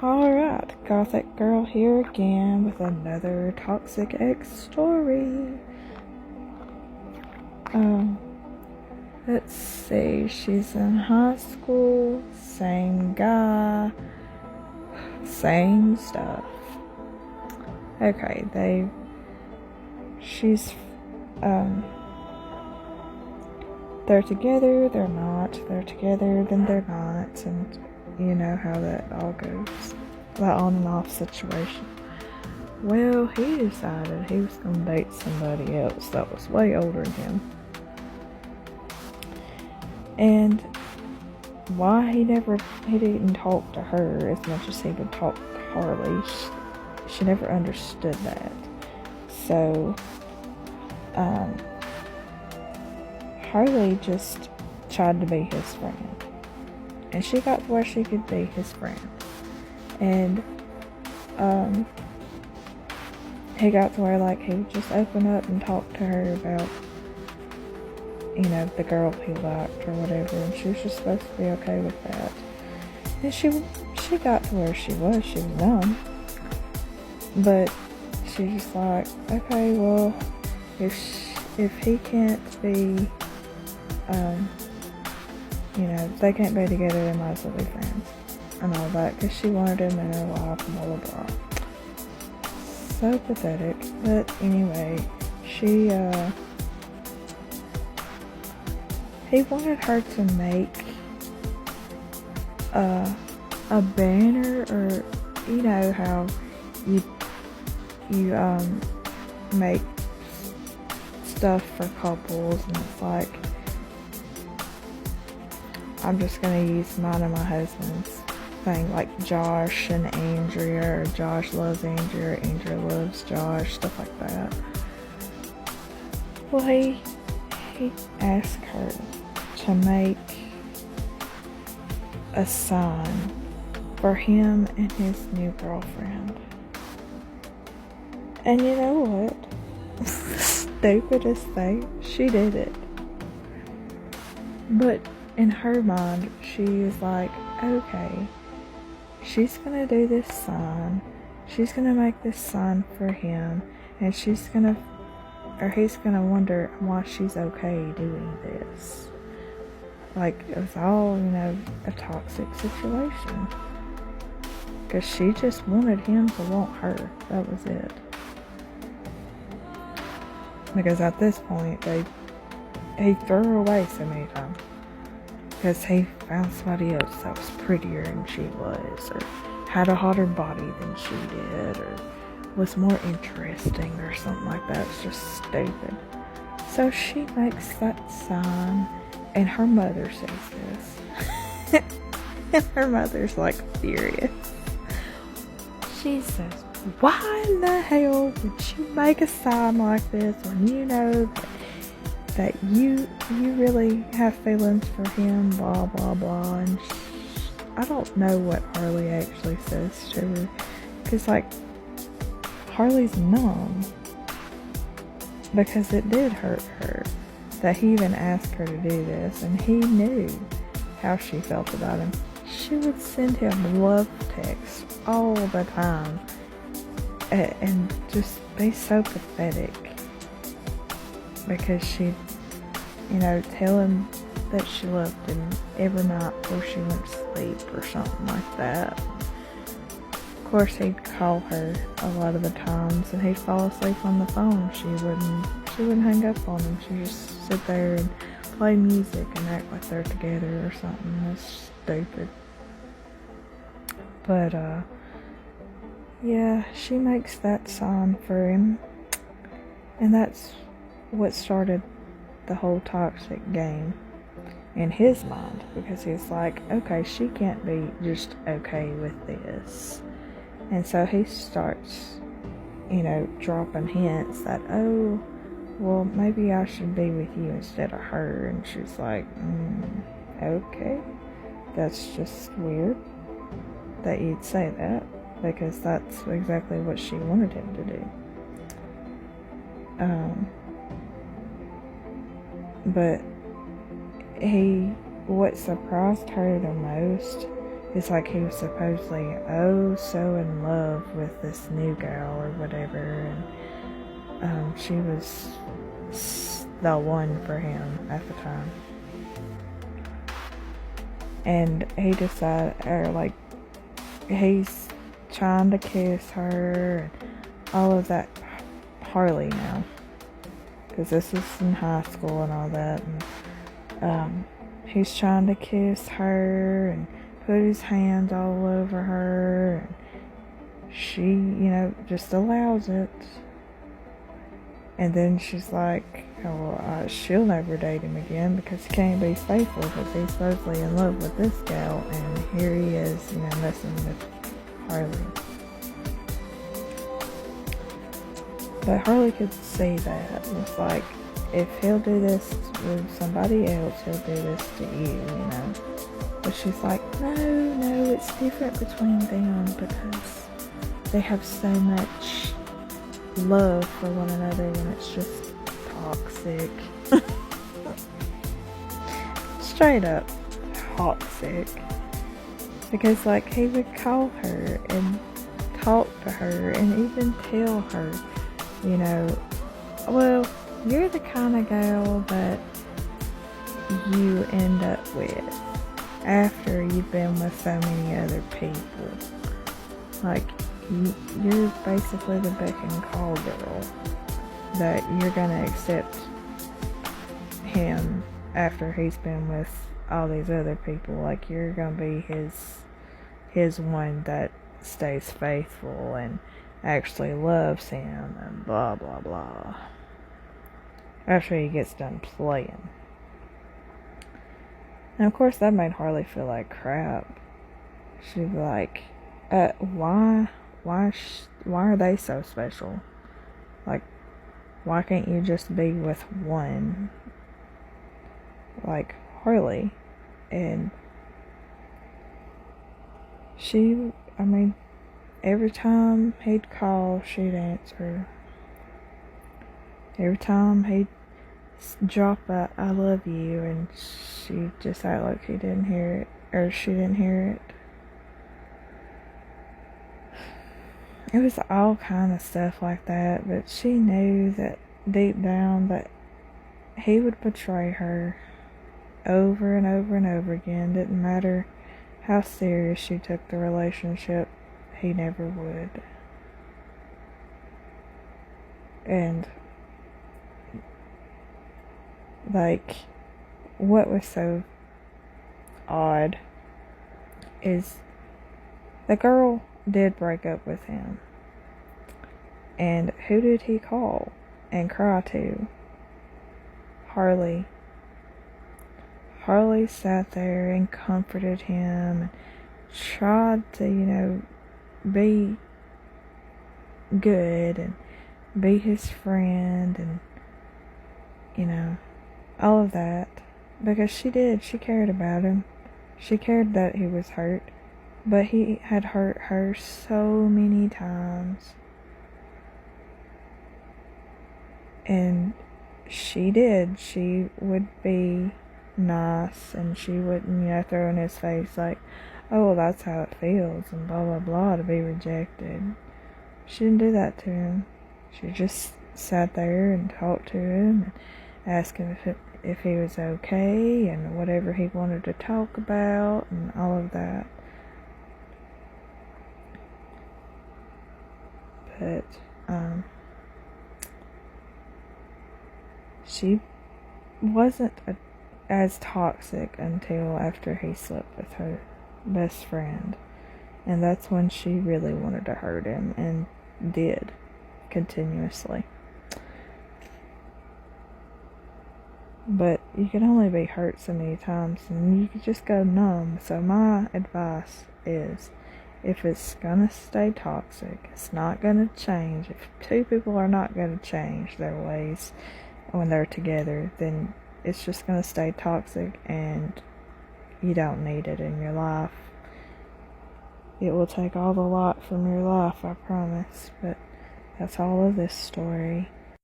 Alright, Gothic girl here again with another toxic ex story. Let's see, she's in high school, same guy, same stuff. Okay, she's, they're together, they're not, they're together, then they're not, and you know how that all goes. That on and off situation. Well, he decided he was going to date somebody else that was way older than him. And why he didn't talk to her as much as he would talk to Harley, she never understood that. So, Harley just tried to be his friend. And she got to where she could be his friend. And, he got to where, like, he would just open up and talk to her about, you know, the girl he liked or whatever, and she was just supposed to be okay with that. And she got to where she was young. But she's just like, okay, well, if he can't be, you know, they can't be together, they might as well be friends. And all that, because she wanted him in her life and blah blah blah. So pathetic. But anyway, he wanted her to make a banner, or you know how you make stuff for couples, and it's like, I'm just gonna use mine and my husband's thing, like Josh and Andrea, or Josh loves Andrea, or Andrea loves Josh, stuff like that. Well, he asked her to make a sign for him and his new girlfriend. And you know what? Stupidest thing, she did it. But in her mind, she is like, okay, she's gonna do this sign, she's gonna make this sign for him, and he's gonna wonder why she's okay doing this. Like, it was all, you know, a toxic situation. Because she just wanted him to want her. That was it. Because at this point, he threw her away so many times. Because he found somebody else that was prettier than she was, or had a hotter body than she did, or was more interesting, or something like that. It's just stupid. So she makes that sign, and her mother sees this. And her mother's like furious. She says, why in the hell would you make a sign like this when you know that you really have feelings for him, blah blah blah. And I don't know what Harley actually says to her, because like, Harley's numb, because it did hurt her that he even asked her to do this, and he knew how she felt about him. She would send him love texts all the time, and just be so pathetic, because she'd, you know, tell him that she loved him every night before she went to sleep, or something like that. Of course, he'd call her a lot of the times, and he'd fall asleep on the phone. She wouldn't hang up on him. She'd just sit there and play music and act like they're together or something. That's stupid. But, yeah, she makes that sign for him. And that's what started the whole toxic game in his mind. Because he's like, okay, she can't be just okay with this. And so he starts, you know, dropping hints that, oh, well, maybe I should be with you instead of her. And she's like, okay, that's just weird that you'd say that, because that's exactly what she wanted him to do. But what surprised her the most it's like he was supposedly oh so in love with this new girl or whatever, and she was the one for him at the time. And he decided, or like, he's trying to kiss her and all of that. Harley now, because this is in high school and all that, and he's trying to kiss her and put his hands all over her, and she, just allows it. And then she's like, she'll never date him again because he can't be faithful because he's supposedly in love with this gal, and here he is, messing with Harley. But Harley could see that. It's like, if he'll do this with somebody else, he'll do this to you, But she's like, no, it's different between them because they have so much love for one another when it's just toxic. Straight up toxic. Because, like, he would call her and talk to her and even tell her, well, you're the kind of girl that you end up with after you've been with so many other people. Like, you're basically the beck and call girl that you're gonna accept him after he's been with all these other people. Like, you're gonna be his one that stays faithful and actually loves him and blah blah blah after he gets done playing. And of course that made Harley feel like crap. She'd be like, why are they so special? Like, why can't you just be with one like Harley? And she, every time he'd call, she'd answer. Every time he'd drop a I love you, and she'd just act like he didn't hear it, or she didn't hear it. It was all kind of stuff like that, but she knew that deep down that he would betray her over and over and over again. Didn't matter how serious she took the relationship, he never would. And like, what was so odd is the girl did break up with him. And who did he call and cry to? Harley. Harley sat there and comforted him and tried to, be good and be his friend and, all of that. Because she cared about him. She cared that he was hurt. But he had hurt her so many times. And she did. She would be nice, and she wouldn't, throw in his face like, oh, well, that's how it feels, and blah, blah, blah, to be rejected. She didn't do that to him. She just sat there and talked to him and asked him if he was okay and whatever he wanted to talk about and all of that. But, she wasn't as toxic until after he slept with her best friend. And that's when she really wanted to hurt him, and did, continuously. But you can only be hurt so many times, and you can just go numb. So my advice is, if it's gonna stay toxic, it's not gonna change. If two people are not gonna change their ways when they're together, then it's just gonna stay toxic, and you don't need it in your life. It will take all the lot from your life, I promise. But that's all of this story.